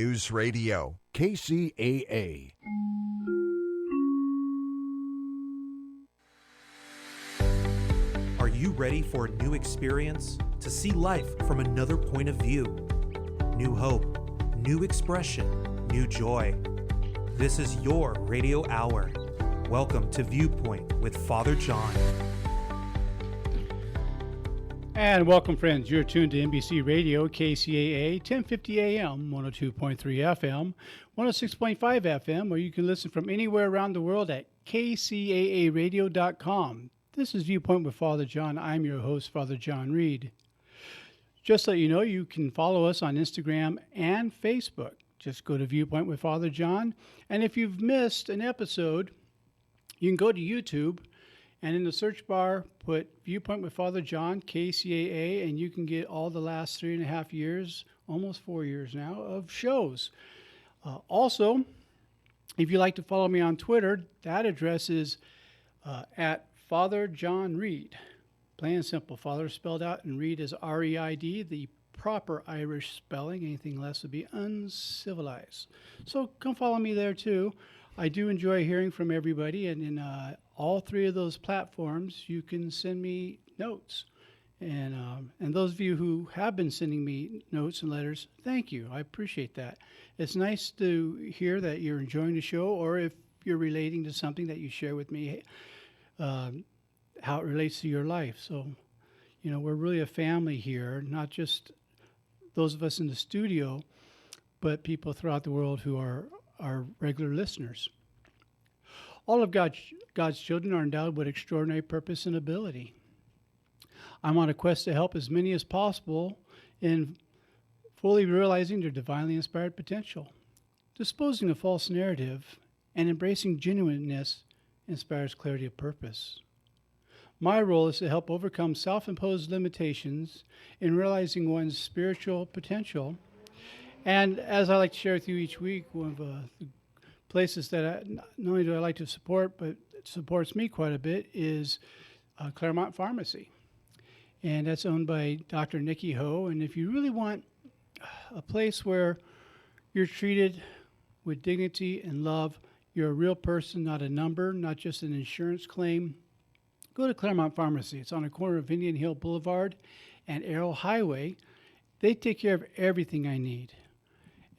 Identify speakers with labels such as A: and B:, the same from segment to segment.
A: News Radio, KCAA.
B: Are you ready for a new experience? To see life from another point of view? New hope, new expression, new joy. This is your radio hour. Welcome to Viewpoint with Father John.
C: And welcome, friends. You're tuned to NBC Radio, KCAA, 1050 AM, 102.3 FM, 106.5 FM, or you can listen from anywhere around the world at kcaaradio.com. This is Viewpoint with Father John. I'm your host, Father John Reed. Just to let you know, you can follow us on Instagram and Facebook. Just go to Viewpoint with Father John. And if you've missed an episode, you can go to YouTube and in the search bar, put Viewpoint with Father John, KCAA, and you can get all the last 3.5 years, almost 4 years now, of shows. Also, if you'd like to follow me on Twitter, that address is at Father John Reed. Plain and simple. Father spelled out and Reed is R-E-I-D, the proper Irish spelling. Anything less would be uncivilized. So come follow me there too. I do enjoy hearing from everybody, and in all three of those platforms, you can send me notes. And those of you who have been sending me notes and letters, thank you. I appreciate that. It's nice to hear that you're enjoying the show, or if you're relating to something that you share with me, how it relates to your life. So, you know, we're really a family here, not just those of us in the studio, but people throughout the world who are our regular listeners. All of God's children are endowed with extraordinary purpose and ability. I'm on a quest to help as many as possible in fully realizing their divinely inspired potential. Disposing of false narrative and embracing genuineness inspires clarity of purpose. My role is to help overcome self-imposed limitations in realizing one's spiritual potential. And as I like to share with you each week, one of the places that not only do I like to support, but it supports me quite a bit, is Claremont Pharmacy. And that's owned by Dr. Nikki Ho. And if you really want a place where you're treated with dignity and love, you're a real person, not a number, not just an insurance claim, go to Claremont Pharmacy. It's on the corner of Indian Hill Boulevard and Arrow Highway. They take care of everything I need.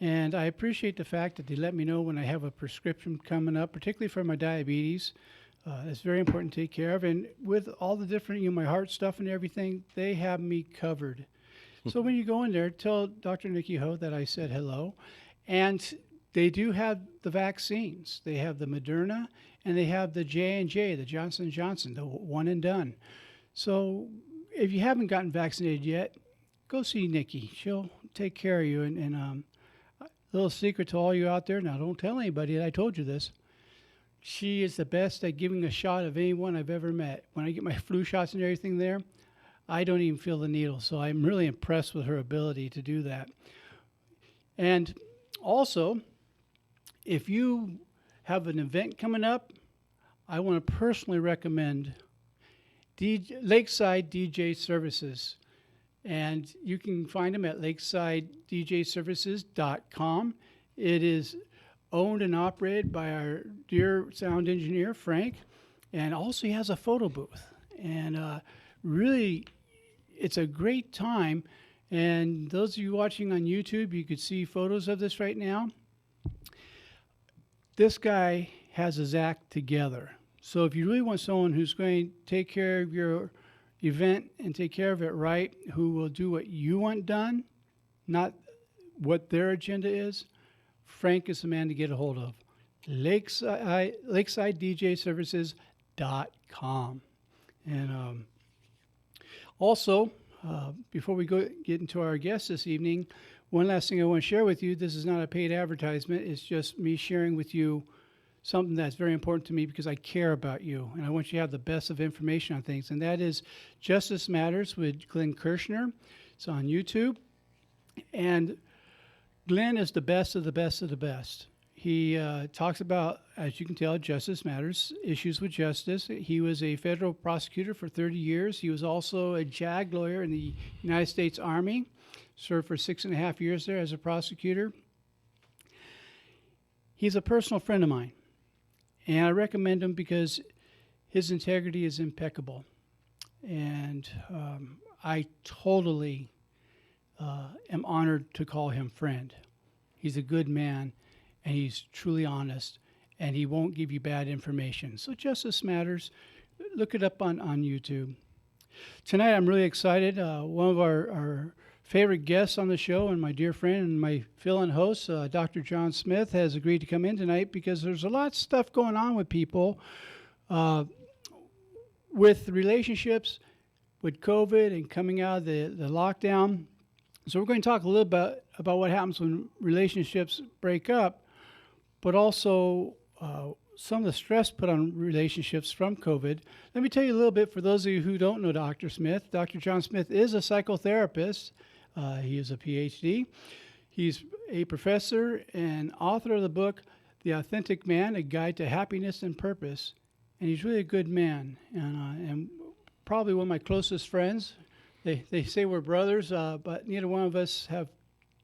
C: And I appreciate the fact that they let me know when I have a prescription coming up, particularly for my diabetes. It's very important to take care of. And with all the different, my heart stuff and everything, they have me covered. So when you go in there, tell Dr. Nikki Ho that I said hello. And they do have the vaccines. They have the Moderna, and they have the J&J, the Johnson & Johnson, the one and done. So if you haven't gotten vaccinated yet, go see Nikki. She'll take care of you. And a little secret to all you out there, now don't tell anybody that I told you this, she is the best at giving a shot of anyone I've ever met. When I get my flu shots and everything there, I don't even feel the needle. So I'm really impressed with her ability to do that. And also, if you have an event coming up, I want to personally recommend Lakeside DJ Services. And you can find them at lakesidedjservices.com. It is owned and operated by our dear sound engineer, Frank. And also he has a photo booth. And really, it's a great time. And those of you watching on YouTube, you could see photos of this right now. This guy has his act together. So if you really want someone who's going to take care of your event and take care of it right, who will do what you want done, not what their agenda is, Frank is the man to get a hold of. LakesidedJServices.com. And also, before we get into our guest this evening, one last thing I want to share with you. This is not a paid advertisement. It's just me sharing with you something that's very important to me because I care about you, and I want you to have the best of information on things, and that is Justice Matters with Glenn Kirshner. It's on YouTube, and Glenn is the best of the best of the best. He talks about, as you can tell, Justice Matters, issues with justice. He was a federal prosecutor for 30 years. He was also a JAG lawyer in the United States Army, served for 6.5 years there as a prosecutor. He's a personal friend of mine, and I recommend him because his integrity is impeccable. And I totally am honored to call him friend. He's a good man, and he's truly honest, and he won't give you bad information. So Justice Matters, look it up on YouTube. Tonight I'm really excited. One of our favorite guests on the show and my dear friend and my fill-in host, Dr. John Smith, has agreed to come in tonight because there's a lot of stuff going on with people with relationships, with COVID and coming out of the lockdown. So we're going to talk a little bit about what happens when relationships break up, but also some of the stress put on relationships from COVID. Let me tell you a little bit for those of you who don't know Dr. Smith. Dr. John Smith is a psychotherapist. He is a PhD. He's a professor and author of the book, The Authentic Man, A Guide to Happiness and Purpose. And he's really a good man and probably one of my closest friends. They say we're brothers, but neither one of us have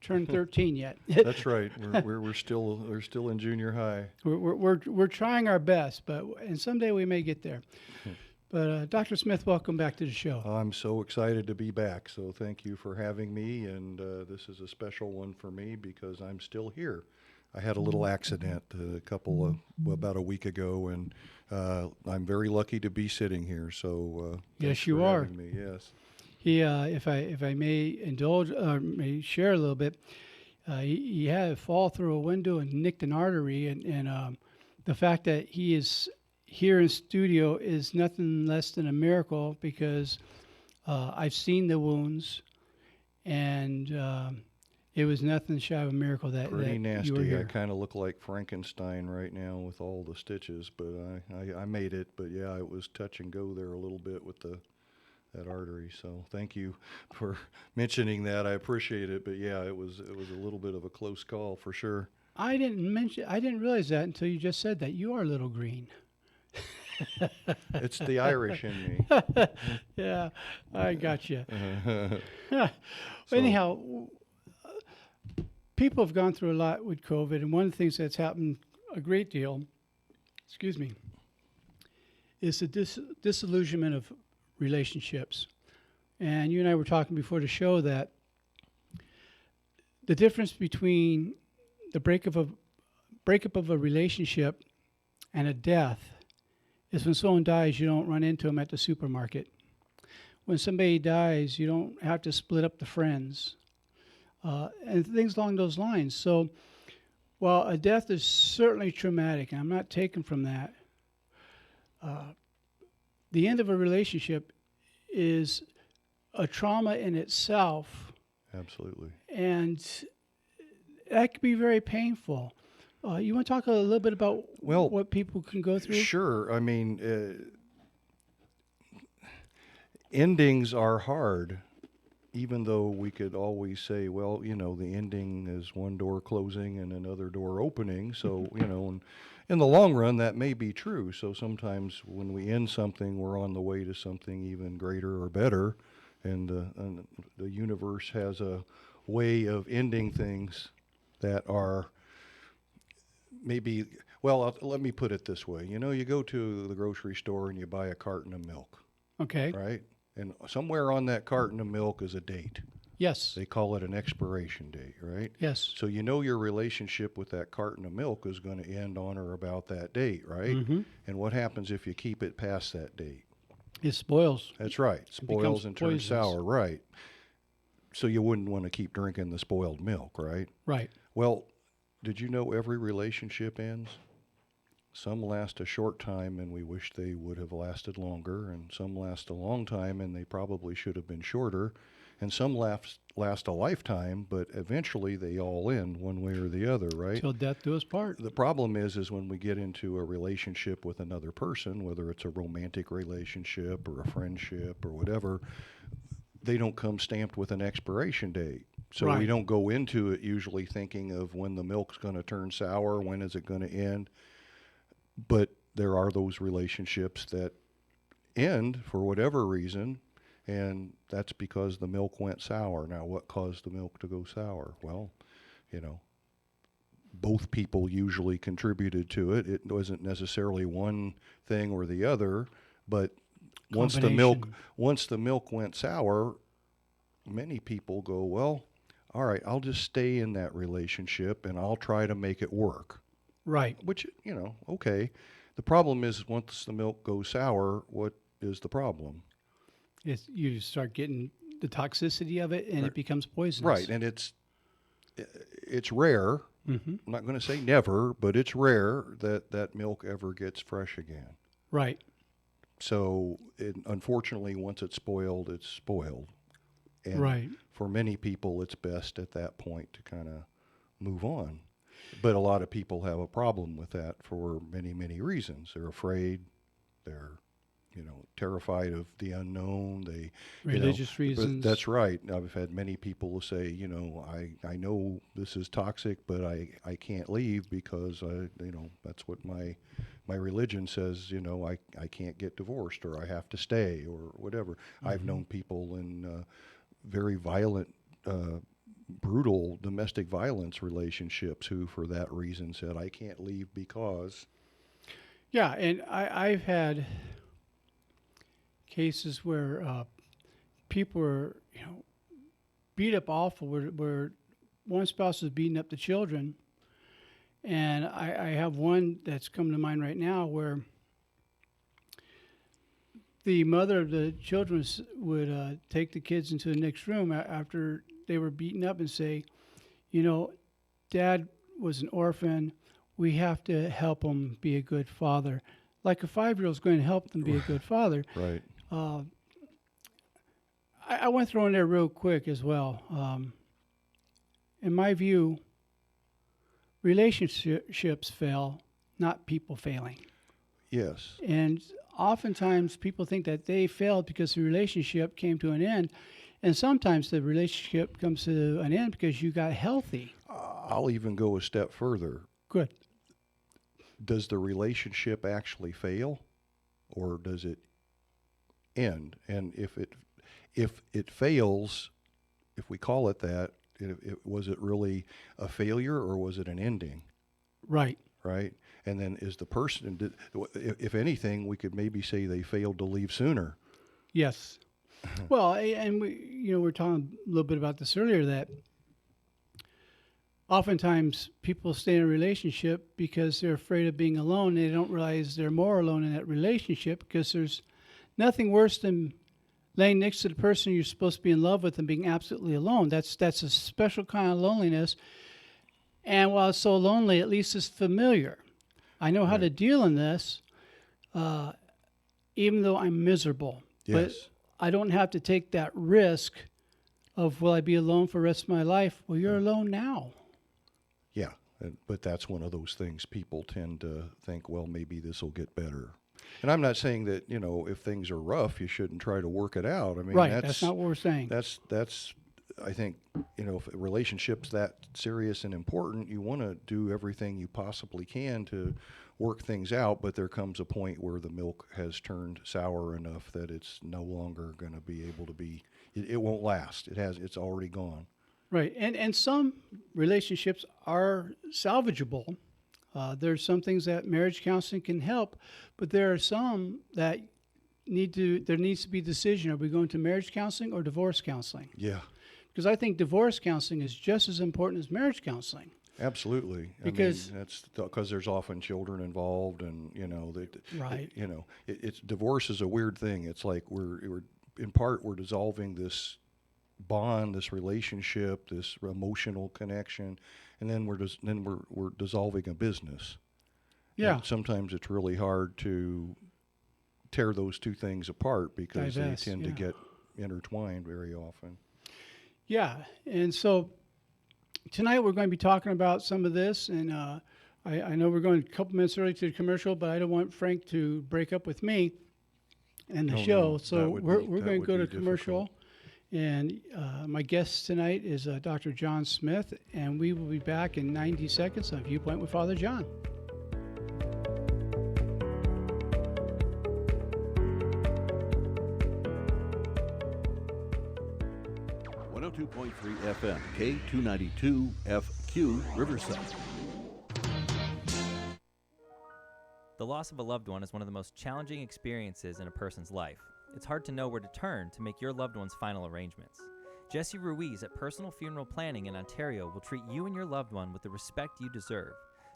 C: turned 13 yet.
D: That's right. We're still in junior high.
C: We're trying our best, and someday we may get there. But Dr. Smith, welcome back to the show.
D: I'm so excited to be back. So thank you for having me, and this is a special one for me because I'm still here. I had a little accident about a week ago, and I'm very lucky to be sitting here. So
C: yes, you are.
D: Me. Yes.
C: He, if I may indulge, may share a little bit, he had a fall through a window and nicked an artery, and the fact that he is here in studio is nothing less than a miracle because I've seen the wounds, and it was nothing shy of a miracle that
D: Pretty
C: that
D: nasty.
C: you were here.
D: I kind of look like Frankenstein right now with all the stitches, but I made it. But yeah, it was touch and go there a little bit with that artery. So thank you for mentioning that. I appreciate it. But yeah, it was a little bit of a close call for sure.
C: I didn't realize that until you just said that. You are a little green.
D: It's the Irish in me.
C: Yeah, I got you.
D: So-
C: Anyhow, people have gone through a lot with COVID, and one of the things that's happened a great deal, is the disillusionment of relationships. And you and I were talking before the show that the difference between the breakup of a relationship and a death is when someone dies, you don't run into them at the supermarket. When somebody dies, you don't have to split up the friends and things along those lines. So while a death is certainly traumatic, and I'm not taken from that, the end of a relationship is a trauma in itself.
D: Absolutely.
C: And that can be very painful. You want to talk a little bit about what people can go through?
D: Sure. I mean, endings are hard, even though we could always say, well, the ending is one door closing and another door opening. So, and in the long run, that may be true. So sometimes when we end something, we're on the way to something even greater or better. And the universe has a way of ending things that are maybe, let me put it this way. You go to the grocery store and you buy a carton of milk.
C: Okay.
D: Right? And somewhere on that carton of milk is a date.
C: Yes.
D: They call it an expiration date, right?
C: Yes.
D: So your relationship with that carton of milk is going to end on or about that date, right?
C: Mm-hmm.
D: And what happens if you keep it past that date?
C: It spoils.
D: That's right. Spoils and turns sour, right? So you wouldn't want to keep drinking the spoiled milk, right?
C: Right.
D: Well, did you know every relationship ends? Some last a short time and we wish they would have lasted longer, and some last a long time and they probably should have been shorter, and some last a lifetime, but eventually they all end one way or the other, right?
C: Till death do us part.
D: The problem is when we get into a relationship with another person, whether it's a romantic relationship or a friendship or whatever, they don't come stamped with an expiration date. So
C: Right.
D: we don't go into it usually thinking of when the milk's going to turn sour, when is it going to end. But there are those relationships that end for whatever reason, and that's because the milk went sour. Now, what caused the milk to go sour? Well, both people usually contributed to it. It wasn't necessarily one thing or the other, but once the milk went sour, many people go, well, all right, I'll just stay in that relationship and I'll try to make it work.
C: Right.
D: Which, okay. The problem is once the milk goes sour, what is the problem?
C: You start getting the toxicity of it, and
D: Right.
C: it becomes poisonous.
D: Right, and it's rare.
C: Mm-hmm.
D: I'm not going to say never, but it's rare that milk ever gets fresh again.
C: Right.
D: So, unfortunately, once it's spoiled, it's spoiled. And
C: right.
D: for many people, it's best at that point to kind of move on. But a lot of people have a problem with that for many, many reasons. They're afraid. They're, terrified of the unknown. They
C: Religious reasons.
D: That's right. I've had many people say, I know this is toxic, but I can't leave because that's what my religion says. I can't get divorced, or I have to stay, or whatever. Mm-hmm. I've known people in very violent, brutal domestic violence relationships who, for that reason, said, I can't leave because.
C: Yeah, and I've had cases where people were, beat up awful, where one spouse was beating up the children. And I have one that's coming to mind right now where the mother of the children would take the kids into the next room after they were beaten up and say, Dad was an orphan. We have to help him be a good father. Like a 5-year-old's going to help them be a good father.
D: Right.
C: I want to throw in there real quick as well. In my view, relationships fail, not people failing.
D: Yes.
C: And oftentimes people think that they failed because the relationship came to an end. And sometimes the relationship comes to an end because you got healthy.
D: I'll even go a step further.
C: Good.
D: Does the relationship actually fail, or does it end? And if it fails, if we call it that, was it really a failure or was it an ending?
C: Right.
D: Right. And then is the person, if anything, we could maybe say they failed to leave sooner.
C: Yes. Well, and we were talking a little bit about this earlier, that oftentimes people stay in a relationship because they're afraid of being alone. They don't realize they're more alone in that relationship, because there's nothing worse than laying next to the person you're supposed to be in love with and being absolutely alone. That's a special kind of loneliness. And while it's so lonely, at least it's familiar. I know how to deal in this, even though I'm miserable.
D: Yes.
C: But I don't have to take that risk of, will I be alone for the rest of my life? Well, you're alone now.
D: Yeah, but that's one of those things people tend to think, well, maybe this will get better. And I'm not saying that, if things are rough, you shouldn't try to work it out. I mean,
C: right, that's not what we're saying.
D: That's I think, if a relationship's that serious and important, you want to do everything you possibly can to work things out, but there comes a point where the milk has turned sour enough that it's no longer going to be able to be, it won't last. It's already gone.
C: Right, and some relationships are salvageable. There's some things that marriage counseling can help, but there are some that there needs to be a decision. Are we going to marriage counseling or divorce counseling?
D: Yeah.
C: Because I think divorce counseling is just as important as marriage counseling.
D: Absolutely.
C: Because
D: that's because there's often children involved, and
C: right.
D: It's divorce is a weird thing. It's like we're in part we're dissolving this bond, this relationship, this emotional connection, and then we're dissolving a business.
C: Yeah.
D: And sometimes it's really hard to tear those two things apart because they tend to get intertwined very often.
C: Yeah, and so tonight we're going to be talking about some of this, and I know we're going a couple minutes early to the commercial, but I don't want Frank to break up with me and the show.
D: No,
C: so we're going to go to commercial, and my guest tonight is Dr. John Smith, and we will be back in 90 seconds on Viewpoint with Father John.
E: FM, K292FQ, Riverside. The loss of a loved one is one of the most challenging experiences in a person's life. It's hard to know where to turn to make your loved one's final arrangements. Jesse Ruiz at Personal Funeral Planning in Ontario will treat you and your loved one with the respect you deserve.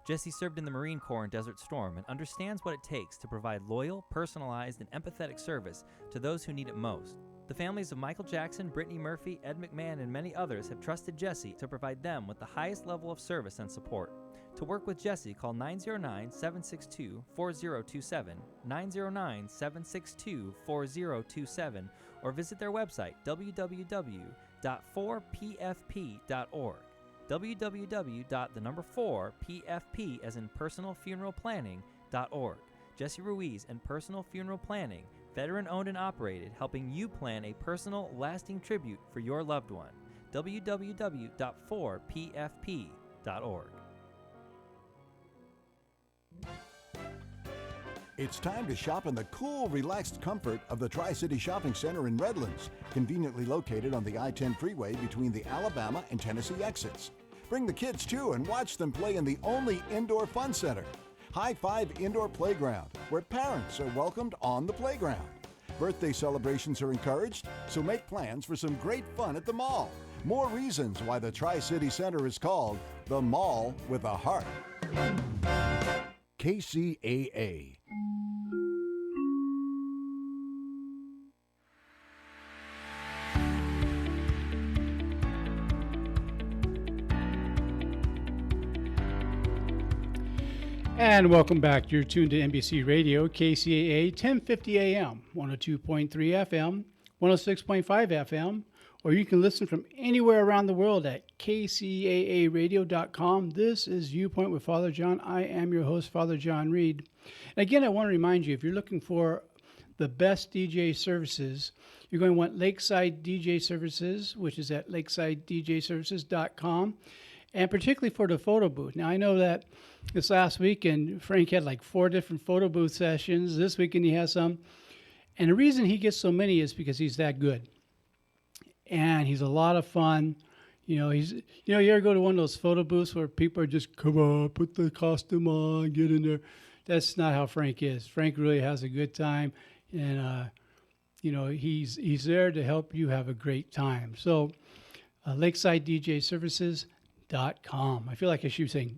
E: Jesse served in the Marine Corps in Desert Storm and understands what it takes to provide loyal, personalized, and empathetic service to those who need it most. The families of Michael Jackson, Brittany Murphy, Ed McMahon, and many others have trusted Jesse to provide them with the highest level of service and support. To work with Jesse, call 909-762-4027, 909-762-4027, or visit their website, www.4pfp.org. www.4pfp as in personalfuneralplanning.org. Jesse Ruiz and Personal Funeral Planning, veteran-owned and operated, helping you plan a personal, lasting tribute for your loved one. www.4pfp.org.
A: It's time to shop in the cool, relaxed comfort of the Tri-City Shopping Center in Redlands, conveniently located on the I-10 freeway between the Alabama and Tennessee exits. Bring the kids too and watch them play in the only indoor fun center, High Five Indoor Playground, where parents are welcomed on the playground. Birthday celebrations are encouraged, so make plans for some great fun at the mall. More reasons why the Tri-City Center is called the Mall with a Heart. KCAA.
C: And welcome back. You're tuned to NBC Radio, KCAA, 1050 AM, 102.3 FM, 106.5 FM, or you can listen from anywhere around the world at kcaaradio.com. This is Viewpoint with Father John. I am your host, Father John Reed. And again, I want to remind you, if you're looking for the best DJ services, you're going to want Lakeside DJ Services, which is at lakesidedjservices.com. And particularly for the photo booth. Now, I know that this last weekend, Frank had like 4 different photo booth sessions. This weekend he has some. And the reason he gets so many is because he's that good. And he's a lot of fun. You ever go to one of those photo booths where people are just, come on, put the costume on, get in there. That's not how Frank is. Frank really has a good time. And, he's there to help you have a great time. So, Lakeside DJ Services. .com. I feel like I should be saying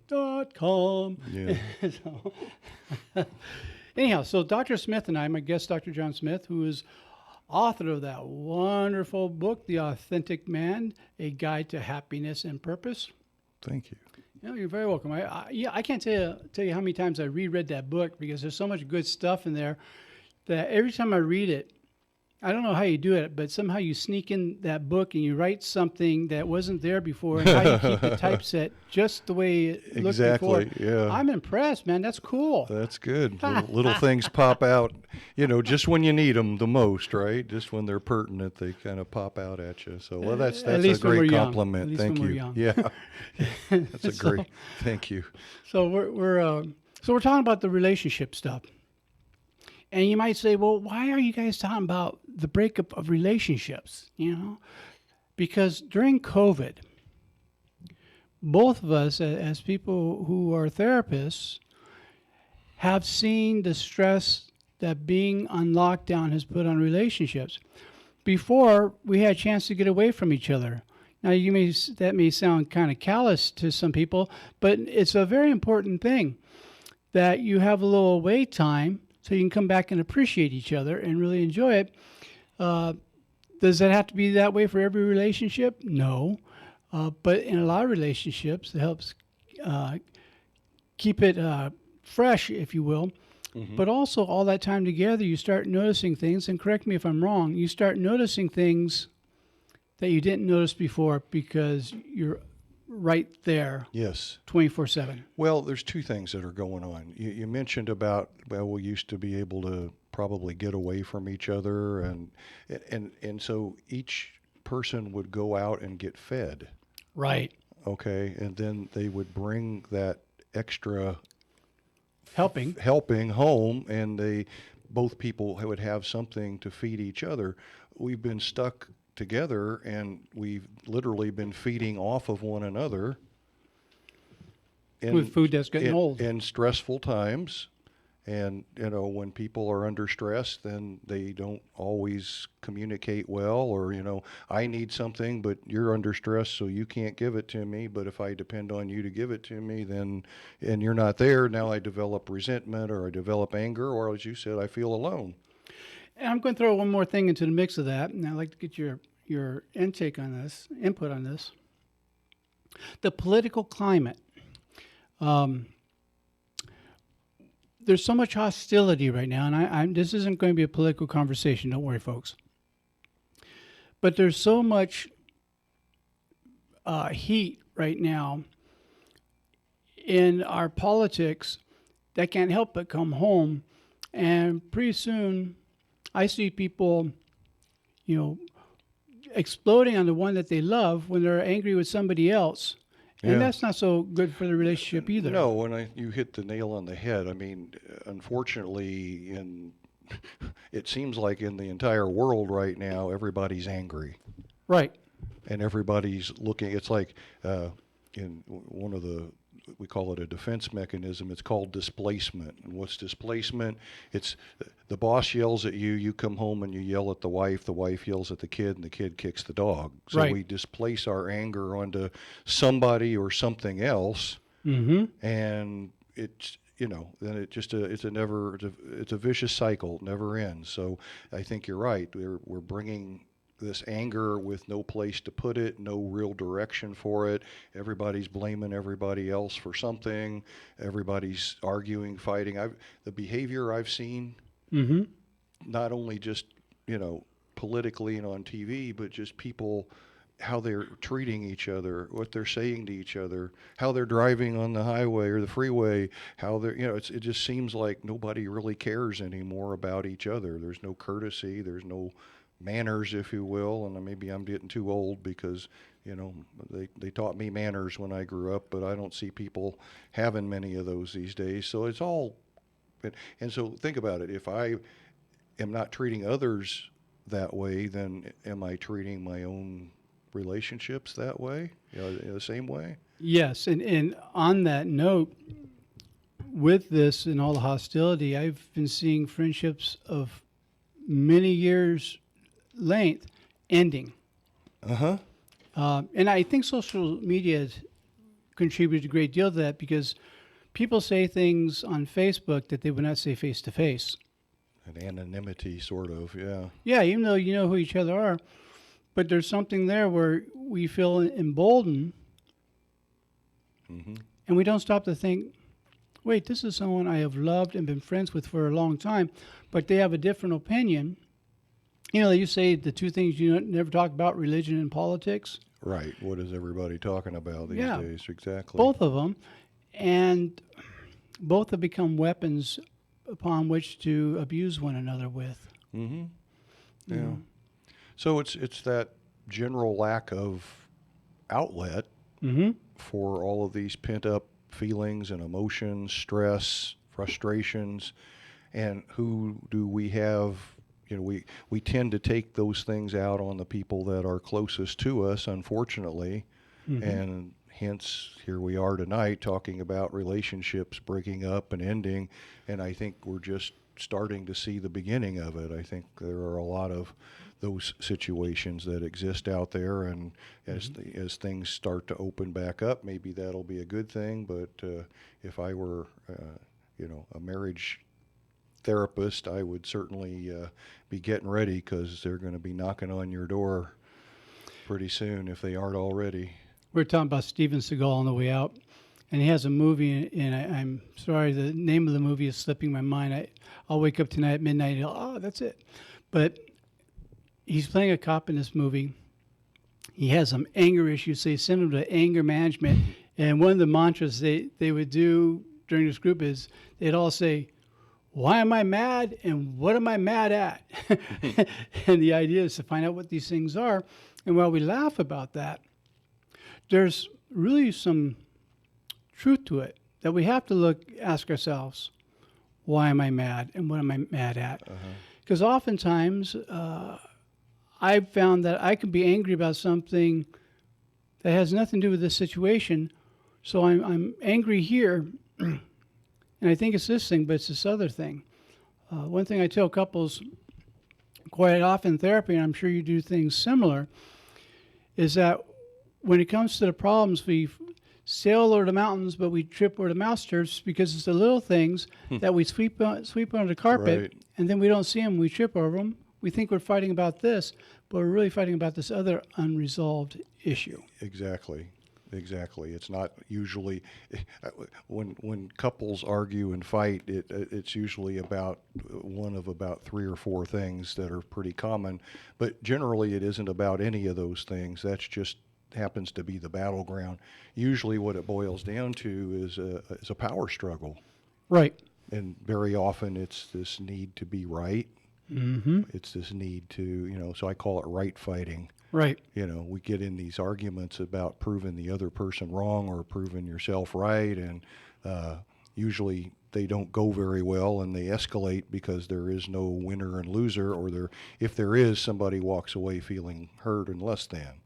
C: .com.
D: Yeah.
C: Anyhow, so Dr. Smith and I, my guest, Dr. John Smith, who is author of that wonderful book, The Authentic Man, A Guide to Happiness and Purpose.
D: Thank you.
C: You're very welcome. I can't tell you how many times I reread that book because there's so much good stuff in there that every time I read it, I don't know how you do it, but somehow you sneak in that book and you write something that wasn't there before, and how you keep the typeset just the way it looked before.
D: Exactly, yeah.
C: I'm impressed, man. That's cool.
D: That's good. Little things pop out, just when you need them the most, right? Just when they're pertinent, they kind of pop out at you. So, well, that's a great compliment. Thank you. Yeah, that's great. Thank you.
C: So we're talking about the relationship stuff. And you might say, well, why are you guys talking about the breakup of relationships? Because during COVID, both of us as people who are therapists have seen the stress that being on lockdown has put on relationships. Before, we had a chance to get away from each other. Now, that may sound kind of callous to some people, but it's a very important thing that you have a little away time so you can come back and appreciate each other and really enjoy it. Does that have to be that way for every relationship? No. But in a lot of relationships, it helps keep it fresh, if you will. Mm-hmm. But also, all that time together, you start noticing things, and correct me if I'm wrong, you start noticing things that you didn't notice before because you're right there.
D: Yes.
C: 24/7.
D: Well, there's 2 things that are going on. You mentioned about, we used to be able to probably get away from each other, and so each person would go out and get fed.
C: Right.
D: Okay, and then they would bring that extra
C: helping
D: home, and both people would have something to feed each other. We've been stuck together, and we've literally been feeding off of one another
C: with food that's getting old
D: in stressful times, And, when people are under stress, then they don't always communicate well, or, I need something, but you're under stress, so you can't give it to me. But if I depend on you to give it to me, and you're not there, now I develop resentment, or I develop anger, or as you said, I feel alone.
C: And I'm going to throw one more thing into the mix of that, and I'd like to get your input on this. The political climate. There's so much hostility right now, and this isn't going to be a political conversation. Don't worry, folks. But there's so much heat right now in our politics that can't help but come home, and pretty soon I see people, exploding on the one that they love when they're angry with somebody else. And that's not so good for the relationship either.
D: No, you hit the nail on the head. I mean, unfortunately, it seems like in the entire world right now, everybody's angry.
C: Right.
D: And everybody's looking. It's like in one of we call it a defense mechanism. It's called displacement. And what's displacement? It's the boss yells at you, you come home and you yell at the wife yells at the kid, and the kid kicks the dog. So
C: right.
D: We displace our anger onto somebody or something else.
C: Mm-hmm.
D: And it's, then it's a vicious cycle, it never ends. So I think you're right. We're bringing this anger with no place to put it, no real direction for it. Everybody's blaming everybody else for something. Everybody's arguing, fighting. The behavior I've seen,
C: mm-hmm.
D: not only just, politically and on TV, but just people, how they're treating each other, what they're saying to each other, how they're driving on the highway or the freeway, how they're, it just seems like nobody really cares anymore about each other. There's no courtesy, there's no manners, if you will, and maybe I'm getting too old because, they taught me manners when I grew up, but I don't see people having many of those these days. So it's all, and so think about it. If I am not treating others that way, then am I treating my own relationships that way, the same way?
C: Yes, and on that note, with this and all the hostility, I've been seeing friendships of many years length ending. And I think social media has contributed a great deal to that, because people say things on Facebook that they would not say face to face.
D: An anonymity, sort of, yeah.
C: Yeah, even though you know who each other are, but there's something there where we feel emboldened,
D: mm-hmm.
C: and we don't stop to think, wait, this is someone I have loved and been friends with for a long time, but they have a different opinion. You say the two things you never talk about, religion and politics.
D: Right. What is everybody talking about these days? Exactly.
C: Both of them. And both have become weapons upon which to abuse one another with.
D: Mm-hmm. Yeah. So it's that general lack of outlet
C: mm-hmm.
D: for all of these pent-up feelings and emotions, stress, frustrations, and who do we have? We tend to take those things out on the people that are closest to us, unfortunately,
C: mm-hmm.
D: and hence here we are tonight talking about relationships breaking up and ending, and I think we're just starting to see the beginning of it. I think there are a lot of those situations that exist out there, and
C: mm-hmm.
D: as things start to open back up, maybe that'll be a good thing. But if I were, a marriage therapist, I would certainly be getting ready, because they're going to be knocking on your door pretty soon if they aren't already.
C: We're talking about Steven Seagal on the way out, and he has a movie, and I'm sorry, the name of the movie is slipping my mind. I'll wake up tonight at midnight and that's it. But he's playing a cop in this movie. He has some anger issues, so they send him to anger management, and one of the mantras they would do during this group is they'd all say, why am I mad and what am I mad at? And the idea is to find out what these things are. And while we laugh about that, there's really some truth to it, that we have to ask ourselves, why am I mad and what am I mad at? Because oftentimes I've found that I can be angry about something that has nothing to do with this situation. So I'm angry here. And I think it's this thing, but it's this other thing. One thing I tell couples quite often in therapy, and I'm sure you do things similar, is that when it comes to the problems, we sail over the mountains, but we trip where the mouse turns because it's the little things that we sweep under the carpet,
D: Right.
C: and then we don't see them. We trip over them. We think we're fighting about this, but we're really fighting about this other unresolved issue.
D: Exactly. It's not usually when couples argue and fight. It's usually about one of about 3 or 4 things that are pretty common, but generally it isn't about any of those things. That's just happens to be the battleground. Usually, what it boils down to is a power struggle,
C: Right.
D: and very often it's this need to be right.
C: Mm-hmm.
D: It's this need to, so I call it right fighting.
C: Right.
D: We get in these arguments about proving the other person wrong or proving yourself right, and usually they don't go very well, and they escalate because there is no winner and loser, or if there is, somebody walks away feeling hurt and less than.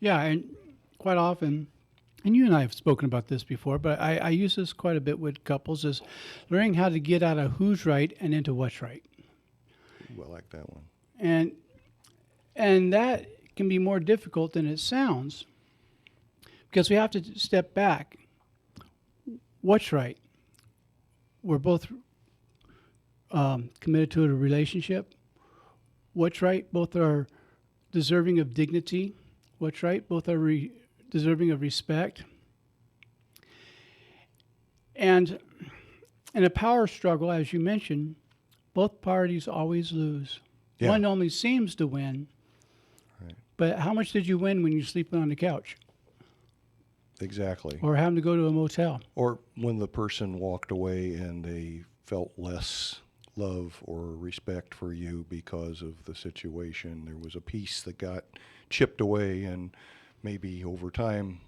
C: Yeah, and quite often, and you and I have spoken about this before, but I use this quite a bit with couples, is learning how to get out of who's right and into what's right.
D: Ooh, I like that one.
C: And that can be more difficult than it sounds, because we have to step back. What's right? We're both committed to a relationship. What's right? Both are deserving of dignity. What's right? Both are deserving of respect. And in a power struggle, as you mentioned, both parties always lose.
D: Yeah.
C: One only seems to win.
D: Right.
C: But how much did you win when you're sleeping on the couch
D: Exactly.
C: or having to go to a motel?
D: Or when the person walked away and they felt less love or respect for you because of the situation. There was a piece that got chipped away, and maybe over time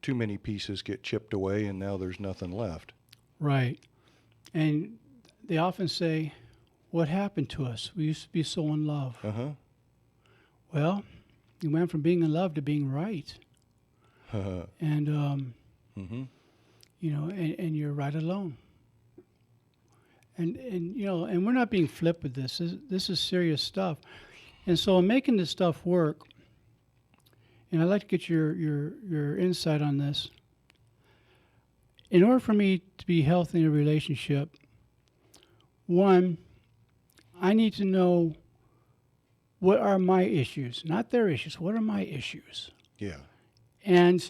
D: too many pieces get chipped away, and now there's nothing left.
C: Right. And they often say, what happened to us? We used to be so in love.
D: Uh-huh.
C: Well, you went from being in love to being right. And,
D: Mm-hmm.
C: and you're right alone. And and we're not being flip with this. This is serious stuff. And so in making this stuff work, and I'd like to get your insight on this. In order for me to be healthy in a relationship, one, I need to know what are my issues, not their issues. What are my issues?
D: Yeah.
C: And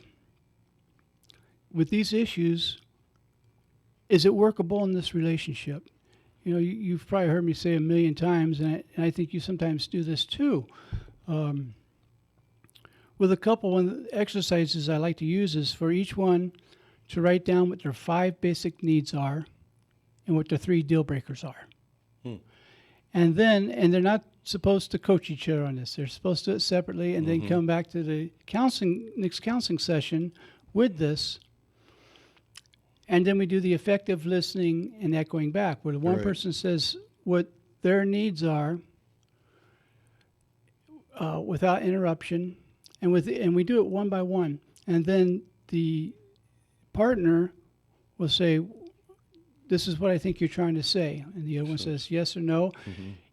C: with these issues, is it workable in this relationship? You've probably heard me say a million times, and I think you sometimes do this too. With a couple, one of the exercises I like to use is for each one to write down what their 5 basic needs are and what their 3 deal breakers are. And they're not supposed to coach each other on this. They're supposed to do it separately and then come back to the next counseling session with this. And then we do the effective listening and echoing back, where the one
D: Right.
C: person says what their needs are without interruption, and we do it one by one. And then the partner will say, this is what I think you're trying to say. And the other one says yes or no.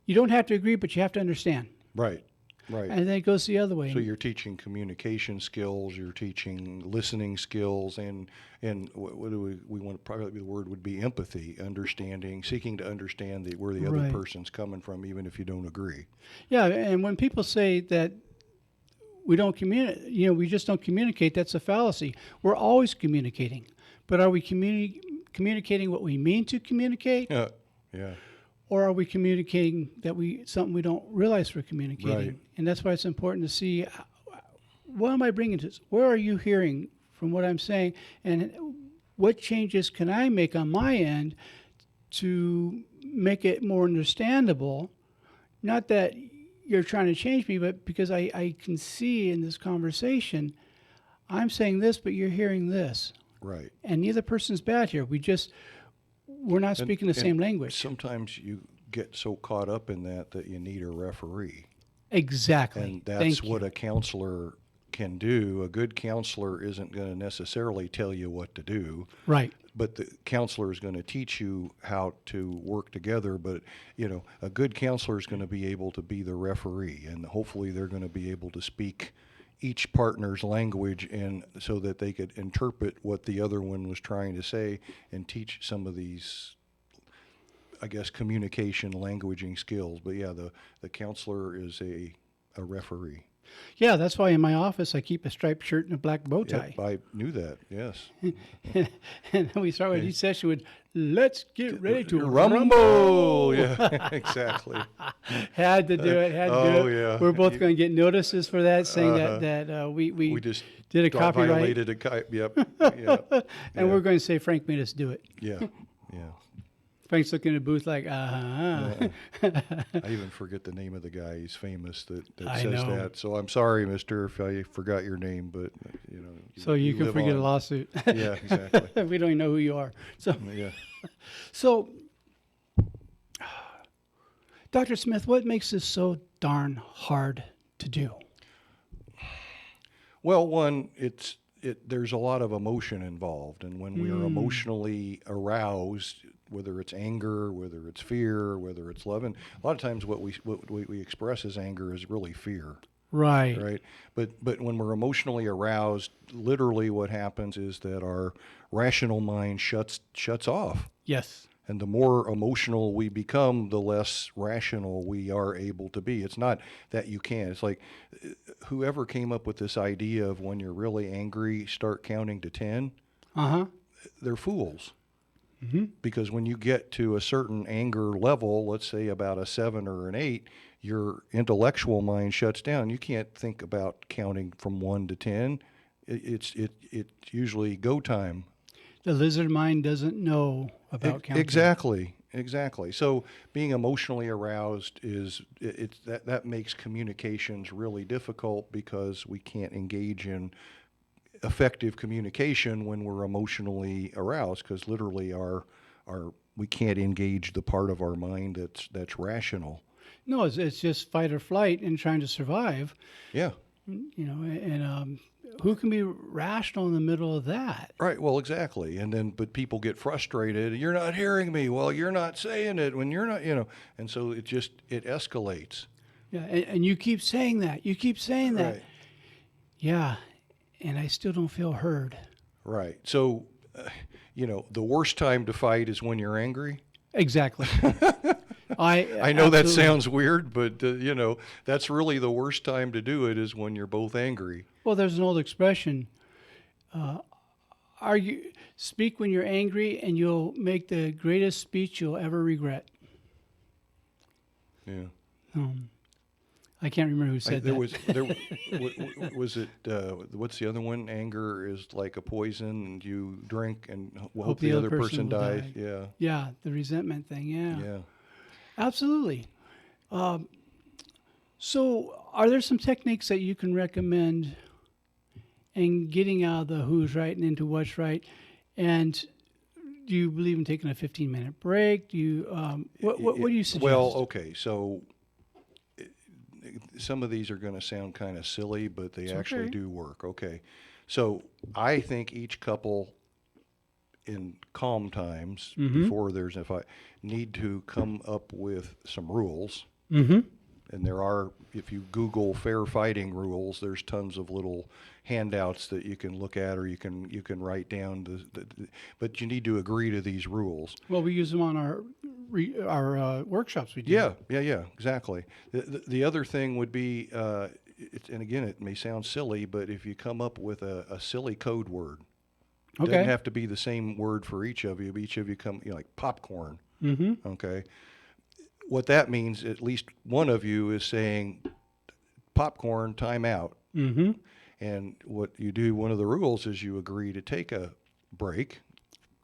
C: You don't have to agree, but you have to understand.
D: Right. Right.
C: And then it goes the other way.
D: So you're teaching communication skills, you're teaching listening skills, and what do we want? Probably the word would be empathy, understanding, seeking to understand where the other
C: Right.
D: person's coming from, even if you don't agree.
C: Yeah, and when people say that we don't communicate, we just don't communicate, that's a fallacy. We're always communicating. But are we communicating what we mean to communicate?
D: Yeah.
C: Or are we communicating something we don't realize we're communicating?
D: Right.
C: And that's why it's important to see, what am I bringing to this? Where are you hearing from what I'm saying? And what changes can I make on my end to make it more understandable? Not that you're trying to change me, but because I can see in this conversation, I'm saying this, but you're hearing this.
D: Right.
C: And neither person's bad here. We're not speaking the same language.
D: Sometimes you get so caught up in that you need a referee.
C: Exactly.
D: And that's what a counselor can do. A good counselor isn't going to necessarily tell you what to do.
C: Right.
D: but the counselor is going to teach you how to work together. But, a good counselor is going to be able to be the referee, and hopefully they're going to be able to speak each partner's language, and so that they could interpret what the other one was trying to say and teach some of these, I guess, communication, languaging skills. But yeah, the counselor is a referee.
C: Yeah, that's why in my office I keep a striped shirt and a black bow tie.
D: Yep, I knew that, yes.
C: And then we start with each session with, let's get ready to
D: rumble. Yeah, exactly.
C: Had to do it.
D: Yeah.
C: We're both going to get notices for that, saying that we
D: just
C: did a copyright.
D: Violated yep. Yeah.
C: And we're going to say Frank made us do it.
D: Yeah.
C: Frank's looking at the booth like, I
D: even forget the name of the guy. He's famous that
C: I
D: says
C: know.
D: that. So I'm sorry, mister, if I forgot your name, but
C: So you can
D: live
C: forget a
D: on.
C: lawsuit.
D: Yeah, exactly.
C: We don't even know who you are.
D: Yeah.
C: So, Dr. Smith, what makes this so darn hard to do?
D: Well, one, there's a lot of emotion involved, and when we are emotionally aroused, whether it's anger, whether it's fear, whether it's love, and a lot of times what we express as anger is really fear.
C: Right.
D: But when we're emotionally aroused, literally what happens is that our rational mind shuts off.
C: Yes.
D: And the more emotional we become, the less rational we are able to be. It's not that you can't. It's like whoever came up with this idea of when you're really angry, start counting to 10, they're fools. Mm-hmm. Because when you get to a certain anger level, let's say about a 7 or an 8, your intellectual mind shuts down. You can't think about counting from 1 to 10. It's usually go time.
C: The lizard mind doesn't know about counting.
D: Exactly. So being emotionally aroused that makes communications really difficult, because we can't engage in effective communication when we're emotionally aroused, because literally we can't engage the part of our mind that's rational.
C: No, it's just fight or flight and trying to survive.
D: Yeah.
C: And who can be rational in the middle of that?
D: Right. Well, exactly. But people get frustrated. You're not hearing me. Well, you're not saying it when you're not, and so it escalates.
C: Yeah. And you keep saying that. You keep saying that.
D: Right.
C: Yeah. And I still don't feel heard. Right.
D: So, the worst time to fight is when you're angry.
C: Exactly.
D: I know that sounds weird, but that's really the worst time to do it, is when you're both angry.
C: Well, there's an old expression: speak when you're angry, and you'll make the greatest speech you'll ever regret.
D: Yeah.
C: I can't remember who said that.
D: Was it? What's the other one? Anger is like a poison, and you drink and hope the other person dies.
C: Die.
D: Yeah.
C: Yeah, the resentment thing. Yeah.
D: Yeah.
C: Absolutely. So, are there some techniques that you can recommend in getting out of the who's right and into what's right? And do you believe in taking a 15-minute break? Do you? What do you suggest?
D: Well, okay, so some of these are going to sound kind of silly, but they actually do work. Okay, so I think each couple in calm times, before there's a fight, need to come up with some rules. Mm-hmm. And there are, if you Google fair fighting rules, there's tons of little handouts that you can look at, or you can write down. But you need to agree to these rules.
C: Well, we use them on our workshops we do.
D: Yeah, exactly. The other thing would be, and again, it may sound silly, but if you come up with a silly code word,
C: okay.
D: Doesn't have to be the same word for each of you. But each of you come, like popcorn. Mm-hmm. Okay. What that means, at least one of you is saying, popcorn, time out. Mm-hmm. And what you do, one of the rules is you agree to take a break.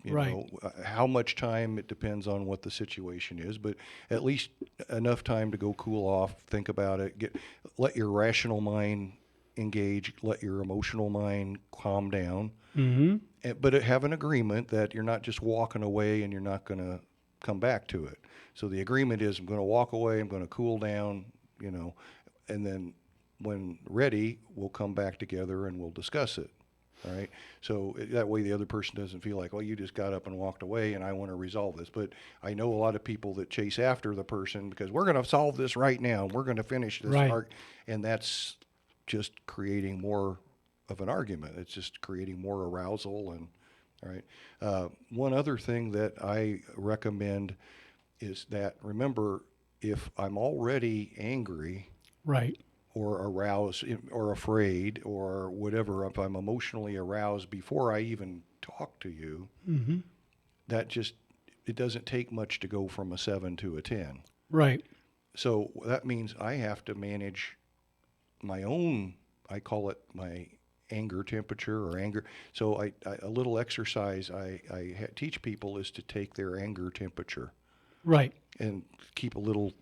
D: You know, how much time, it depends on what the situation is, but at least enough time to go cool off, think about it, let your rational mind engage, let your emotional mind calm down. Mm-hmm. But have an agreement that you're not just walking away and you're not going to come back to it. So the agreement is, I'm going to walk away, I'm going to cool down, and then when ready, we'll come back together and we'll discuss it. All right. So that way the other person doesn't feel like, well, you just got up and walked away and I want to resolve this. But I know a lot of people that chase after the person because we're going to solve this right now. We're going to finish this.
C: Right.
D: And that's just creating more of an argument. It's just creating more arousal. And all right. One other thing that I recommend is that, remember, if I'm already angry,
C: Right.
D: or aroused or afraid or whatever, if I'm emotionally aroused before I even talk to you,
C: Mm-hmm.
D: that just, it doesn't take much to go from a 7 to a 10.
C: Right.
D: So that means I have to manage my own, I call it my anger temperature or anger. So a little exercise I teach people is to take their anger temperature
C: Right.
D: and keep a little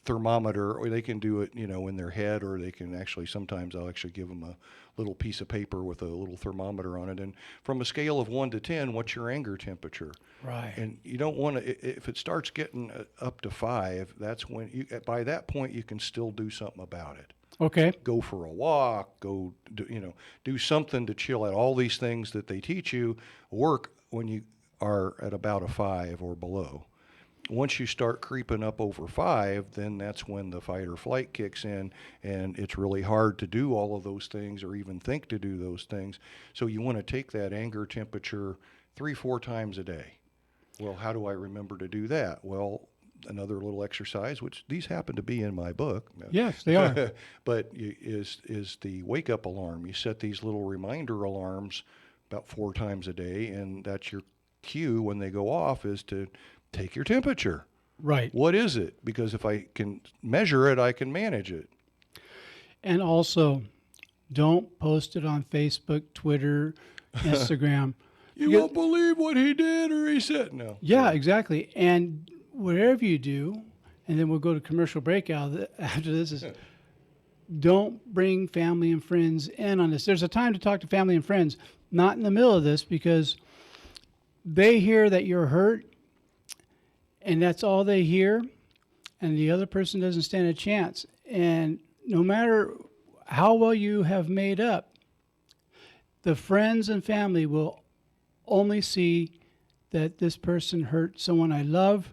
D: thermometer, or they can do it, in their head, or they can actually, sometimes I'll actually give them a little piece of paper with a little thermometer on it. And from a scale of 1 to 10, what's your anger temperature?
C: Right.
D: And you don't want to, if it starts getting up to 5, that's when by that point, you can still do something about it.
C: Okay.
D: Go for a walk, do something to chill out. All these things that they teach you work when you are at about a 5 or below. Once you start creeping up over 5, then that's when the fight or flight kicks in, and it's really hard to do all of those things or even think to do those things. So you want to take that anger temperature 3-4 times a day. Well, how do I remember to do that? Well, another little exercise, which these happen to be in my book.
C: Yes, they are.
D: But is the wake-up alarm. You set these little reminder alarms about 4 times a day, and that's your cue when they go off, is to take your temperature.
C: Right.
D: What is it? Because if I can measure it, I can manage it.
C: And also, don't post it on Facebook, Twitter, Instagram.
D: You won't believe what he did or he said. No.
C: Yeah, exactly. And whatever you do, and then we'll go to commercial break after this, is don't bring family and friends in on this. There's a time to talk to family and friends, not in the middle of this, because they hear that you're hurt, and that's all they hear, and the other person doesn't stand a chance. And no matter how well you have made up, the friends and family will only see that this person hurt someone I love,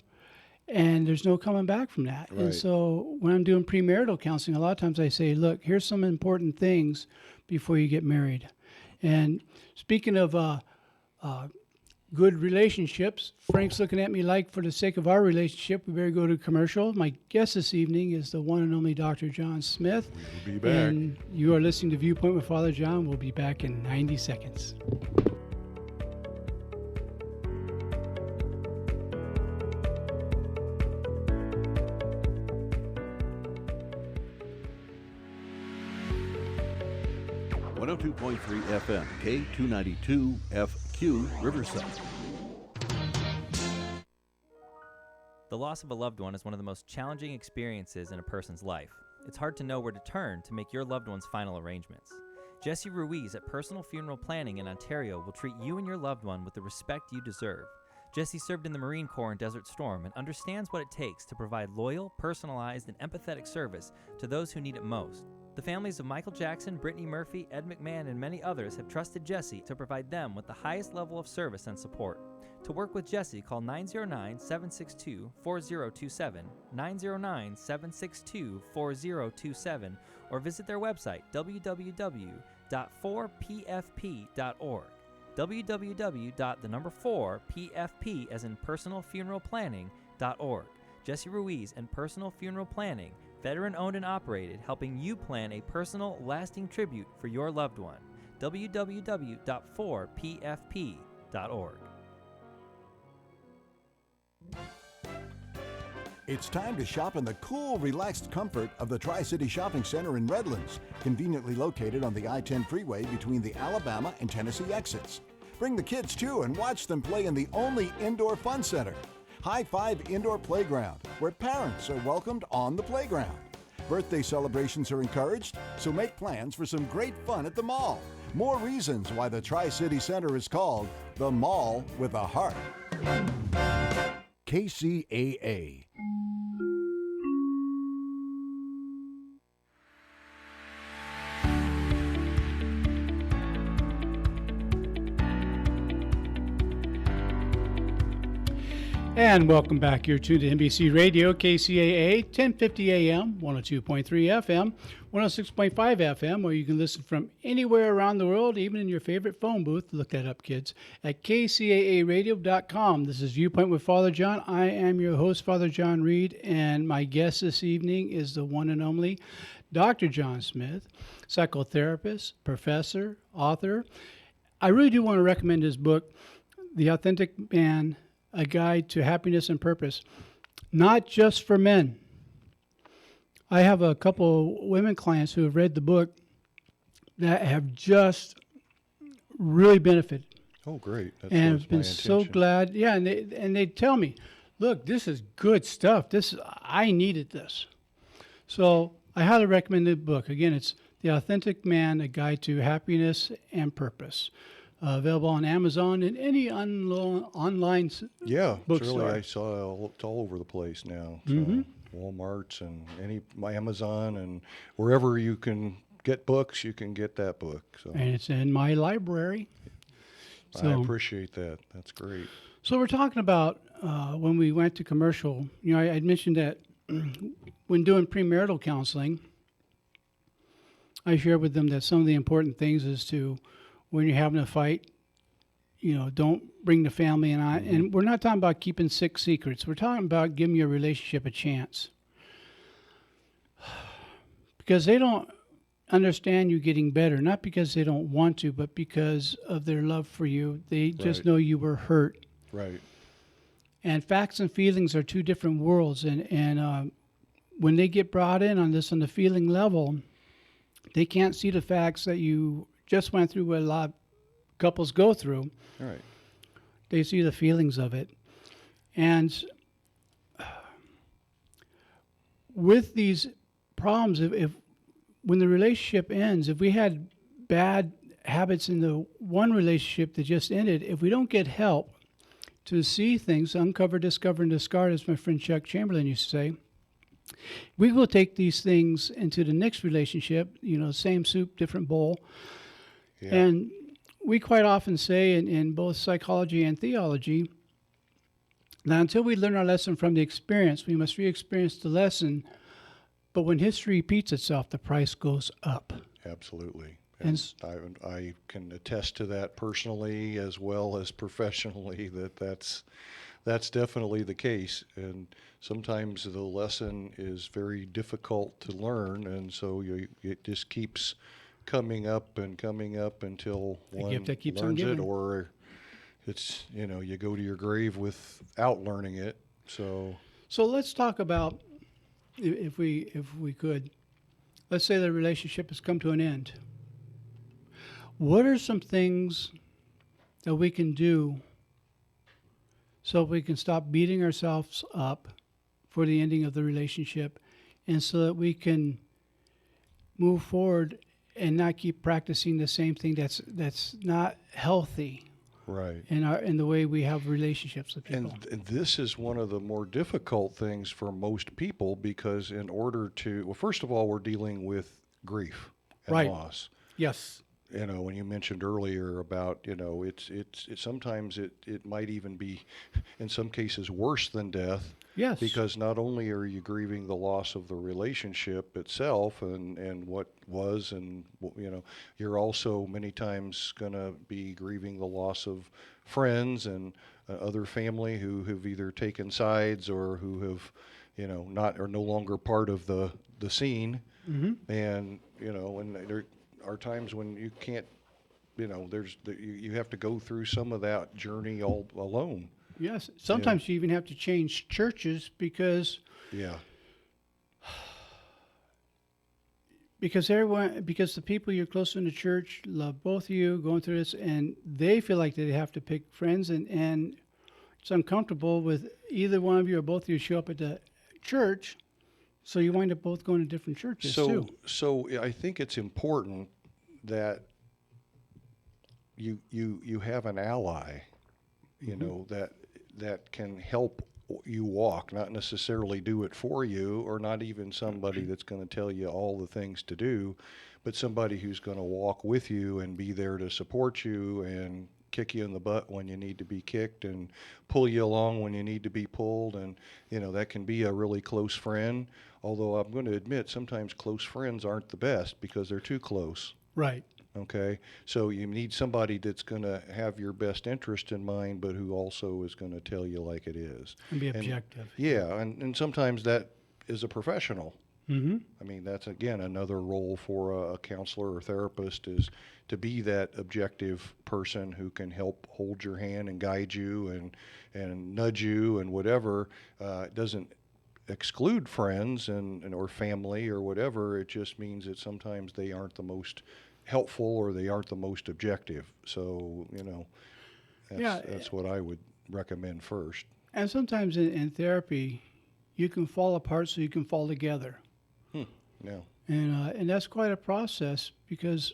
C: and there's no coming back from that.
D: Right.
C: And so when I'm doing premarital counseling, a lot of times I say, look, here's some important things before you get married. And speaking of good relationships, Frank's looking at me like, for the sake of our relationship, we better go to commercial. My guest this evening is the one and only Dr. John Smith.
D: We'll be back.
C: And you are listening to Viewpoint with Father John. We'll be back in 90 seconds.
F: .3 FM, K292 FQ, Riverside.
E: The loss of a loved one is one of the most challenging experiences in a person's life. It's hard to know where to turn to make your loved one's final arrangements. Jesse Ruiz at Personal Funeral Planning in Ontario will treat you and your loved one with the respect you deserve. Jesse served in the Marine Corps in Desert Storm and understands what it takes to provide loyal, personalized, and empathetic service to those who need it most. The families of Michael Jackson, Brittany Murphy, Ed McMahon, and many others have trusted Jesse to provide them with the highest level of service and support. To work with Jesse, call 909-762-4027, 909-762-4027, or visit their website, www.4pfp.org. www.4pfp, as in personalfuneralplanning.org. Jesse Ruiz and Personal Funeral Planning, veteran-owned and operated, helping you plan a personal, lasting tribute for your loved one. www.4pfp.org.
A: It's time to shop in the cool, relaxed comfort of the Tri-City Shopping Center in Redlands, conveniently located on the I-10 freeway between the Alabama and Tennessee exits. Bring the kids too and watch them play in the only indoor fun center, High Five Indoor Playground, where parents are welcomed on the playground. Birthday celebrations are encouraged, so make plans for some great fun at the mall. More reasons why the Tri-City Center is called the Mall with a Heart. KCAA.
C: And welcome back. You're tuned to NBC Radio, KCAA, 1050 AM, 102.3 FM, 106.5 FM, or you can listen from anywhere around the world, even in your favorite phone booth. Look that up, kids, at kcaaradio.com. This is Viewpoint with Father John. I am your host, Father John Reed, and my guest this evening is the one and only Dr. John Smith, psychotherapist, professor, author. I really do want to recommend his book, The Authentic Man, A Guide to Happiness and Purpose, not just for men. I have a couple women clients who have read the book that have just really benefited.
D: Oh, great. That's
C: And
D: what's
C: I've been
D: my
C: so
D: intention.
C: glad. Yeah, and they tell me, look, this is good stuff. I needed this. So I highly recommend the book. Again, it's The Authentic Man, A Guide to Happiness and Purpose. Available on Amazon and any online
D: Yeah, it's really,
C: bookstore.
D: I saw it's all over the place now. So Walmart's and my Amazon and wherever you can get books, you can get that book. So
C: And it's in my library.
D: I appreciate that. That's great.
C: So we're talking about when we went to commercial. You know, I mentioned that when doing premarital counseling, I shared with them that some of the important things is to, when you're having a fight, you know, don't bring the family in on. And we're not talking about keeping sick secrets. We're talking about giving your relationship a chance. Because they don't understand you getting better, not because they don't want to, but because of their love for you. They just
D: Right.
C: know you were hurt.
D: Right.
C: And facts and feelings are two different worlds. And when they get brought in on the feeling level, they can't see the facts that you just went through, what a lot of couples go through.
D: All right.
C: They see the feelings of it. And with these problems, if when the relationship ends, if we had bad habits in the one relationship that just ended, if we don't get help to see things, uncover, discover, and discard, as my friend Chuck Chamberlain used to say, we will take these things into the next relationship, you know, same soup, different bowl.
D: Yeah.
C: And we quite often say in both psychology and theology that until we learn our lesson from the experience, we must re-experience the lesson. But when history repeats itself, the price goes up.
D: Absolutely.
C: And
D: And I can attest to that personally as well as professionally, that's definitely the case. And sometimes the lesson is very difficult to learn, and so it just keeps coming up until one
C: gift that keeps on
D: learns it,
C: giving.
D: or it's, you know, you go to your grave without learning it. So
C: let's talk about, if we could, let's say the relationship has come to an end. What are some things that we can do so we can stop beating ourselves up for the ending of the relationship, and so that we can move forward and not keep practicing the same thing that's not healthy
D: right.
C: in the way we have relationships with people?
D: And this is one of the more difficult things for most people, because in order to, well, first of all, we're dealing with grief and
C: Right.
D: loss.
C: Yes.
D: You know, when you mentioned earlier about, you know, it's sometimes it might even be, in some cases, worse than death.
C: Yes.
D: Because not only are you grieving the loss of the relationship itself and what was, and, you know, you're also many times going to be grieving the loss of friends and other family who have either taken sides or who have, you know, are no longer part of the scene.
C: Mm-hmm.
D: And, you know, and there are times when you can't, you know, you have to go through some of that journey all alone.
C: Yes. Sometimes you even have to change churches because
D: Yeah.
C: because the people you're close to in the church love both of you, going through this, and they feel like they have to pick friends, and it's uncomfortable with either one of you or both of you show up at the church, so you wind up both going to different churches too.
D: So I think it's important that you have an ally, you know, that can help you walk, not necessarily do it for you, or not even somebody that's going to tell you all the things to do, but somebody who's going to walk with you and be there to support you and kick you in the butt when you need to be kicked and pull you along when you need to be pulled. And, that can be a really close friend. Although I'm going to admit sometimes close friends aren't the best because they're too close.
C: Right.
D: Okay, so you need somebody that's going to have your best interest in mind, but who also is going to tell you like it is.
C: And be objective.
D: Yeah, and sometimes that is a professional.
C: Mm-hmm.
D: I mean, that's, again, another role for a counselor or therapist, is to be that objective person who can help hold your hand and guide you and nudge you and whatever. It doesn't exclude friends and or family or whatever. It just means that sometimes they aren't the most helpful or they aren't the most objective. So, that's what I would recommend first.
C: And sometimes in therapy, you can fall apart so you can fall together.
D: Yeah.
C: And that's quite a process, because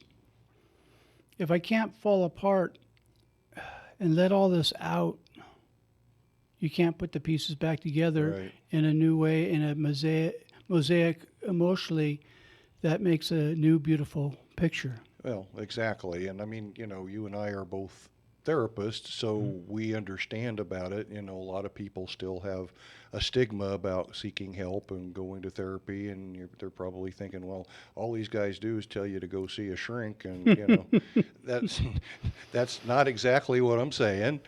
C: if I can't fall apart and let all this out, you can't put the pieces back together
D: Right.
C: in a new way, in a mosaic emotionally that makes a new, beautiful picture.
D: Well, exactly. And I mean, you and I are both therapists, so we understand about it. A lot of people still have a stigma about seeking help and going to therapy, and they're probably thinking, well, all these guys do is tell you to go see a shrink, and that's not exactly what I'm saying.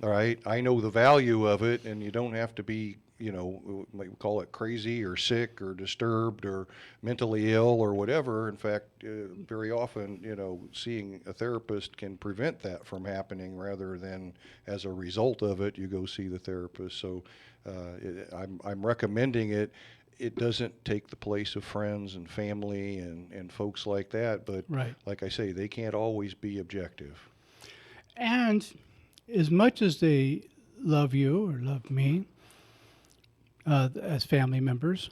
D: All right, I know the value of it, and you don't have to be, we call it crazy or sick or disturbed or mentally ill or whatever. In fact, very often, seeing a therapist can prevent that from happening, rather than as a result of it, you go see the therapist. So I'm recommending it. It doesn't take the place of friends and family and folks like that, but
C: Right.
D: like I say, they can't always be objective.
C: And as much as they love you or love me as family members,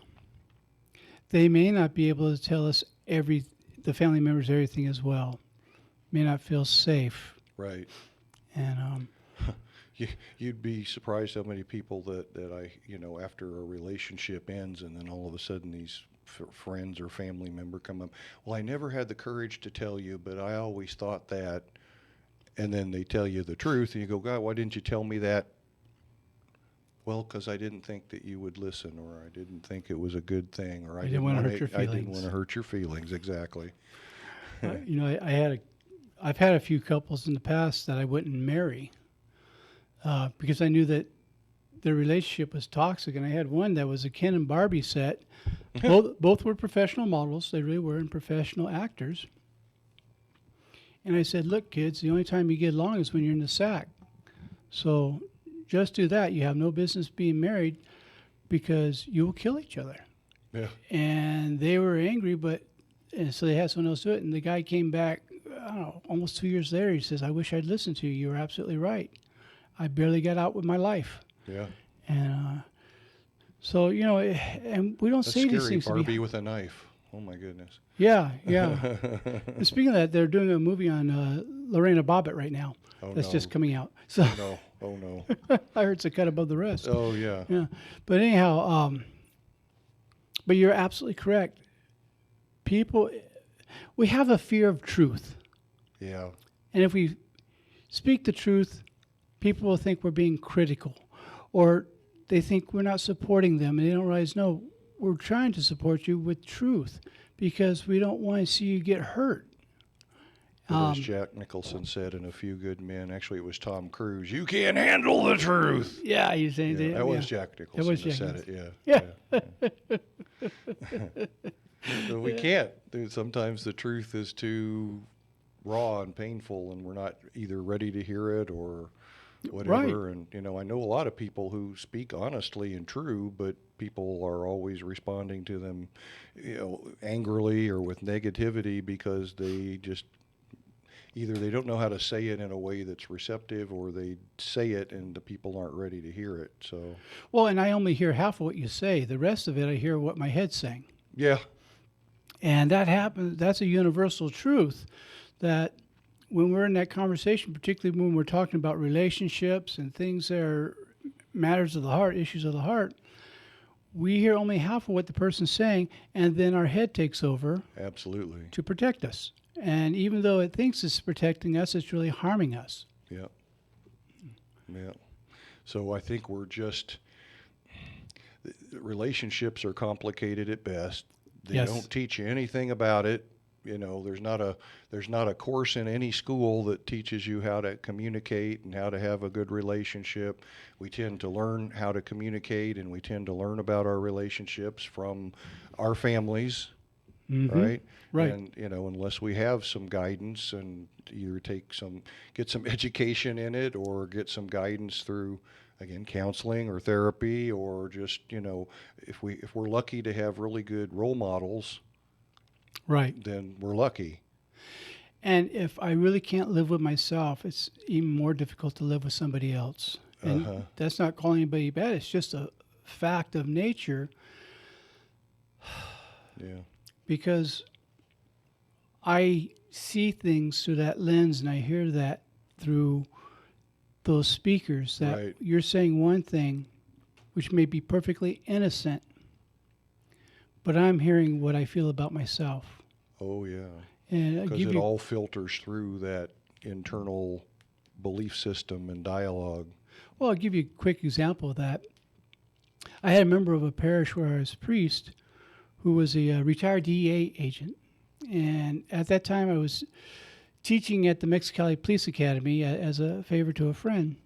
C: they may not be able to tell us the family members everything as well. May not feel safe.
D: Right.
C: And
D: You'd be surprised how many people that I, after a relationship ends and then all of a sudden these friends or family member come up, well, I never had the courage to tell you, but I always thought that. And then they tell you the truth, and you go, God, why didn't you tell me that? Well, because I didn't think that you would listen, or I didn't think it was a good thing, or I didn't want to hurt your feelings. I didn't want to hurt your feelings, exactly.
C: I've had a few couples in the past that I wouldn't marry because I knew that their relationship was toxic. And I had one that was a Ken and Barbie set. Both were professional models. They really were, and professional actors. And I said, look, kids, the only time you get along is when you're in the sack. So just do that. You have no business being married because you will kill each other.
D: Yeah.
C: And they were angry, and so they had someone else do it. And the guy came back, almost 2 years later. He says, I wish I'd listened to you. You were absolutely right. I barely got out with my life.
D: Yeah.
C: And so, and we don't
D: That's
C: say
D: scary,
C: these things
D: Barbie
C: to be...
D: with a knife. Oh, my goodness.
C: Yeah. And speaking of that, they're doing a movie on Lorena Bobbitt right now. That's just coming out. So
D: Oh, no.
C: I heard it's a cut above the rest.
D: Oh, yeah.
C: Yeah. But anyhow, but you're absolutely correct. People, we have a fear of truth.
D: Yeah.
C: And if we speak the truth, people will think we're being critical, or they think we're not supporting them, and they don't realize, no, we're trying to support you with truth because we don't want to see you get hurt.
D: But as Jack Nicholson said in A Few Good Men, actually it was Tom Cruise, you can't handle the truth.
C: Yeah, you saying
D: Yeah, that was Jack Nicholson
C: was
D: that
C: Jack
D: said it, yeah. But we can't. Sometimes the truth is too raw and painful, and we're not either ready to hear it or whatever.
C: Right.
D: And, I know a lot of people who speak honestly and true, but people are always responding to them, angrily or with negativity because they just either they don't know how to say it in a way that's receptive, or they say it and the people aren't ready to hear it. So,
C: well, and I only hear half of what you say. The rest of it, I hear what my head's saying.
D: yeah.
C: And that happens. That's a universal truth that when we're in that conversation, particularly when we're talking about relationships and things that are matters of the heart, issues of the heart, we hear only half of what the person's saying, and then our head takes over.
D: Absolutely.
C: To protect us. And even though it thinks it's protecting us, it's really harming us.
D: Yeah. Yeah. So I think relationships are complicated at best. They
C: Yes.
D: don't teach you anything about it. You know, there's not a course in any school that teaches you how to communicate and how to have a good relationship. We tend to learn how to communicate, and we tend to learn about our relationships from our families, right?
C: Right.
D: And unless we have some guidance and either get some education in it, or get some guidance through, again, counseling or therapy, or just if we're lucky to have really good role models,
C: Right.
D: then we're lucky.
C: And if I really can't live with myself, it's even more difficult to live with somebody else. And that's not calling anybody bad. It's just a fact of nature.
D: Yeah.
C: Because I see things through that lens, and I hear that through those speakers, that
D: Right.
C: you're saying one thing which may be perfectly innocent, but I'm hearing what I feel about myself.
D: Oh yeah.
C: And I'll
D: Because
C: give
D: it
C: you,
D: all filters through that internal belief system and dialogue.
C: well, I'll give you a quick example of that. I had a member of a parish where I was priest who was a retired DEA agent. And at that time, I was teaching at the Mexicali Police Academy as a favor to a friend.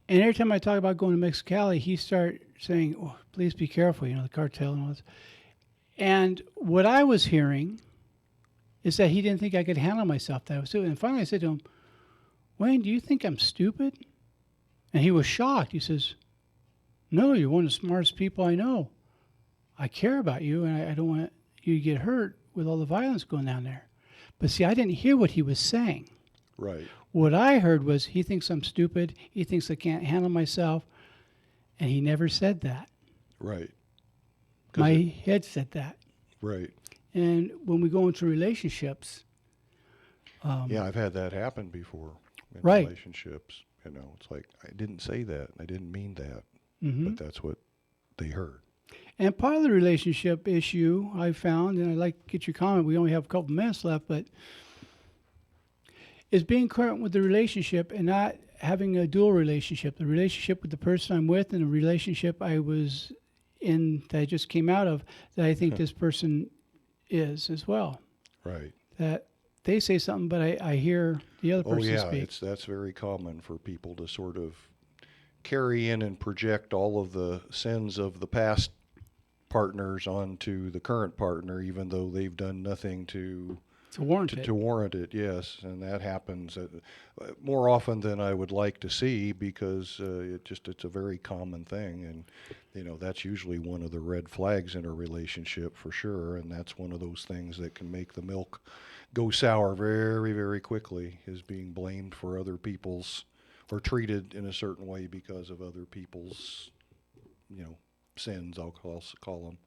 C: And every time I talk about going to Mexicali, he started saying, "Oh, please be careful, the cartel and all this." And what I was hearing is that he didn't think I could handle myself, that I was doing. And finally I said to him, "Wayne, do you think I'm stupid?" And he was shocked. He says, "No, you're one of the smartest people I know. I care about you, and I don't want you to get hurt with all the violence going down there." But see, I didn't hear what he was saying.
D: Right.
C: What I heard was, he thinks I'm stupid, he thinks I can't handle myself, and he never said that.
D: Right.
C: My head said that.
D: Right.
C: And when we go into relationships,
D: Yeah, I've had that happen before in
C: Right.
D: relationships. It's like, I didn't say that. I didn't mean that.
C: Mm-hmm.
D: But that's what they heard.
C: and part of the relationship issue I found, and I'd like to get your comment, we only have a couple minutes left, but is being current with the relationship and not having a dual relationship. The relationship with the person I'm with and the relationship I was in that I just came out of, that I think this person is as well.
D: Right.
C: That they say something, but I hear the other
D: Oh
C: person
D: yeah,
C: speak.
D: that's very common for people to sort of carry in and project all of the sins of the past partners onto the current partner, even though they've done nothing to
C: warrant it.
D: to warrant it. Yes, and that happens more often than I would like to see, because it's a very common thing, and that's usually one of the red flags in a relationship for sure, and that's one of those things that can make the milk go sour very, very quickly, is being blamed for other people's, or treated in a certain way because of other people's, sins, I'll call them.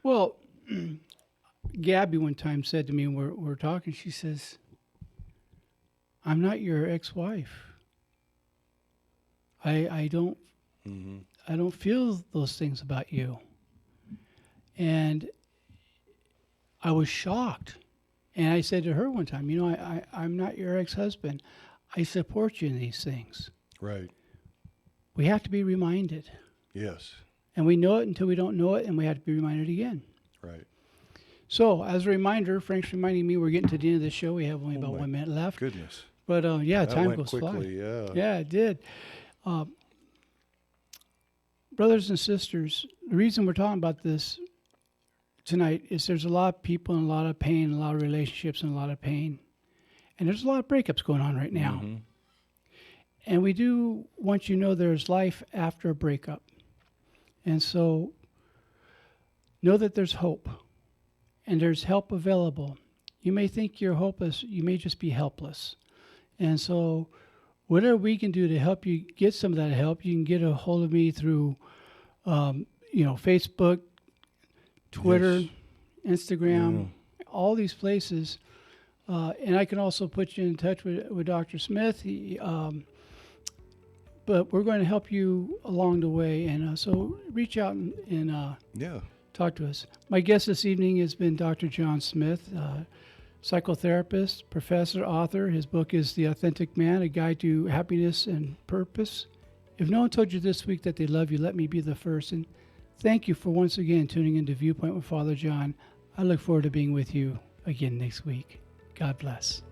C: Well, Gabby one time said to me when we're talking, she says, "I'm not your ex-wife. I don't
D: Mm-hmm.
C: I don't feel those things about you." And I was shocked. And I said to her one time, I'm not your ex-husband. I support you in these things.
D: Right.
C: We have to be reminded.
D: Yes.
C: And we know it until we don't know it, and we have to be reminded again.
D: Right.
C: So, as a reminder, Frank's reminding me we're getting to the end of the show. We have only about
D: my
C: 1 minute left.
D: Goodness.
C: But
D: That
C: time
D: went
C: goes
D: quickly.
C: flying.
D: Yeah.
C: Yeah, it did. Brothers and sisters, the reason we're talking about this tonight is there's a lot of people in a lot of pain, a lot of relationships in a lot of pain. And there's a lot of breakups going on right now.
D: Mm-hmm.
C: And we do want you to know there's life after a breakup. And so know that there's hope and there's help available. You may think you're hopeless. You may just be helpless. And so whatever we can do to help you get some of that help, you can get a hold of me through, Facebook, Twitter,
D: Yes.
C: Instagram, all these places. And I can also put you in touch with Dr. Smith. But we're going to help you along the way. And so reach out and
D: Yeah.
C: talk to us. My guest this evening has been Dr. John Smith, psychotherapist, professor, author. His book is The Authentic Man, A Guide to Happiness and Purpose. If no one told you this week that they love you, let me be the first. And thank you for once again tuning into Viewpoint with Father John. I look forward to being with you again next week. God bless.